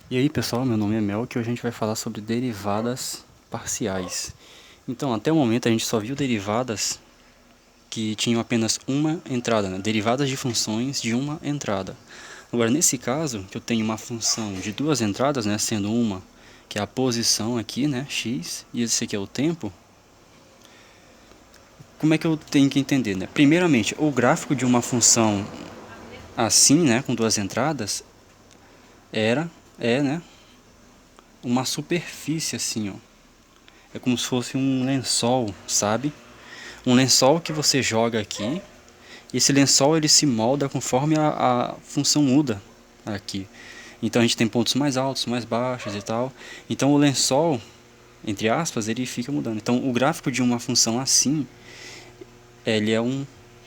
E aí pessoal, meu nome é Mel, que hoje a gente vai falar sobre derivadas parciais. Então, até o momento a gente só viu derivadas que tinham apenas uma entrada, né? Derivadas de funções de uma entrada. Agora, nesse caso, que eu tenho uma função de duas entradas, né? Sendo uma, que é a posição aqui, né? X, e esse aqui é o tempo. Como é que eu tenho que entender, né? Primeiramente, o gráfico de uma função assim, né? Com duas entradas, né? Uma superfície assim, ó. É como se fosse um lençol, sabe? Um lençol que você joga aqui. E esse lençol ele se molda conforme a função muda aqui. Então a gente tem pontos mais altos, mais baixos e tal. Então o lençol, entre aspas, ele fica mudando. Então o gráfico de uma função assim, ele é um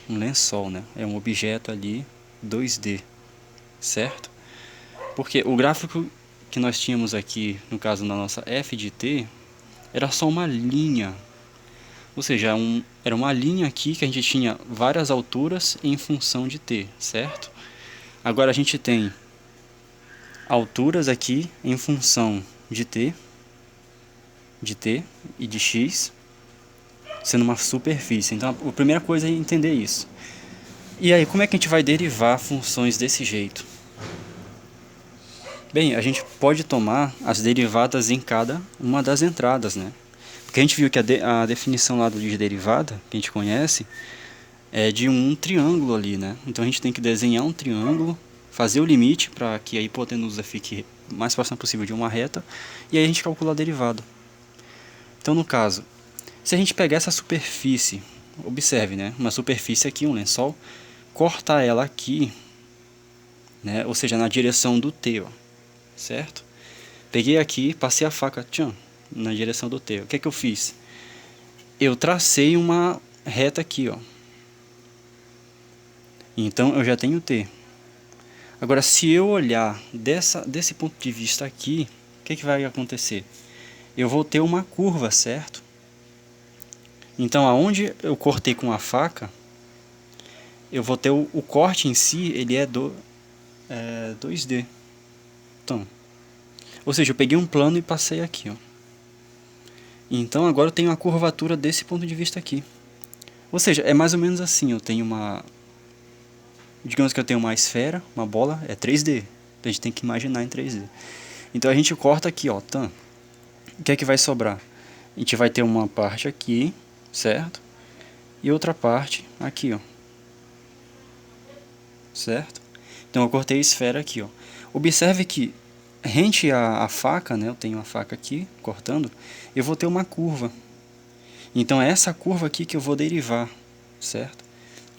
lençol, né? É um objeto ali 2D, certo? Porque o gráfico que nós tínhamos aqui, no caso na nossa f de t, era só uma linha. Ou seja, era uma linha aqui que a gente tinha várias alturas em função de t, certo? Agora a gente tem alturas aqui em função de t e de x, sendo uma superfície. Então a primeira coisa é entender isso. E aí, como é que a gente vai derivar funções desse jeito? Bem, a gente pode tomar as derivadas em cada uma das entradas, né? Porque a gente viu que a definição lá de derivada, que a gente conhece, é de um triângulo ali, né? Então a gente tem que desenhar um triângulo, fazer o limite para que a hipotenusa fique mais próxima possível de uma reta, e aí a gente calcula a derivada. Então no caso, se a gente pegar essa superfície, observe, né? Uma superfície aqui, um lençol, cortar ela aqui, né? Ou seja, na direção do T, ó, certo? Peguei aqui, passei a faca, tchan, na direção do T. O que é que eu fiz? Eu tracei uma reta aqui, ó. Então eu já tenho T. Agora, se eu olhar desse ponto de vista aqui, o que vai acontecer? Eu vou ter uma curva, certo? Então, aonde eu cortei com a faca, eu vou ter o corte em si, ele é 2D. Então, ou seja, eu peguei um plano e passei aqui, ó. Então, agora eu tenho a curvatura desse ponto de vista aqui. Ou seja, é mais ou menos assim, eu tenho uma... Digamos que eu tenho uma esfera, uma bola, é 3D. Então, a gente tem que imaginar em 3D. Então, a gente corta aqui, ó, tá? O que é que vai sobrar? A gente vai ter uma parte aqui, certo? E outra parte aqui, ó. Certo? Então eu cortei a esfera aqui, ó. Observe que rente a faca, né? Eu tenho a faca aqui, cortando. Eu vou ter uma curva. Então é essa curva aqui que eu vou derivar, certo?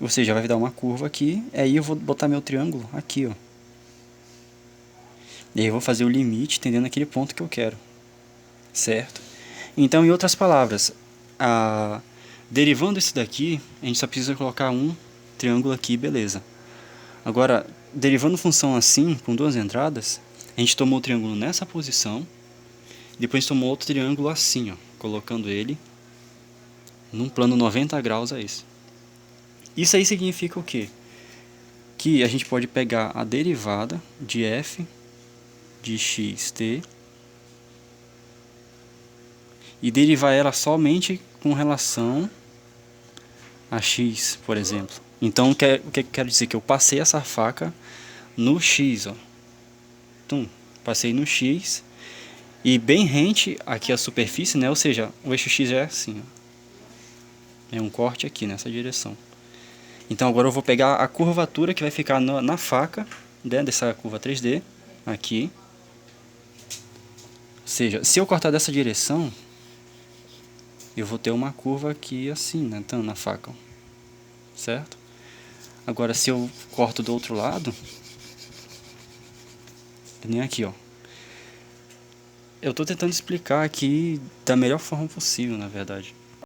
Ou seja, vai dar uma curva aqui, aí eu vou botar meu triângulo aqui, ó. E aí eu vou fazer o limite, tendendo aquele ponto que eu quero, certo? Então, em outras palavras, derivando isso daqui, a gente só precisa colocar um triângulo aqui, beleza. Agora, derivando função assim, com duas entradas, a gente tomou o triângulo nessa posição, depois tomou outro triângulo assim, ó, colocando ele num plano 90 graus a esse. Isso aí significa o quê? Que a gente pode pegar a derivada de f de xt e derivar ela somente com relação a x, por exemplo. Então, o que eu quero dizer? Que eu passei essa faca no x, ó. Então, passei no x e bem rente aqui a superfície, né? Ou seja, o eixo x é assim, ó. É um corte aqui nessa direção. Então agora eu vou pegar a curvatura que vai ficar na faca, né, dessa curva 3D, aqui. Ou seja, se eu cortar dessa direção, eu vou ter uma curva aqui assim, né, então, na faca, ó. Certo? Agora se eu corto do outro lado, nem aqui, ó. Eu estou tentando explicar aqui da melhor forma possível, na verdade.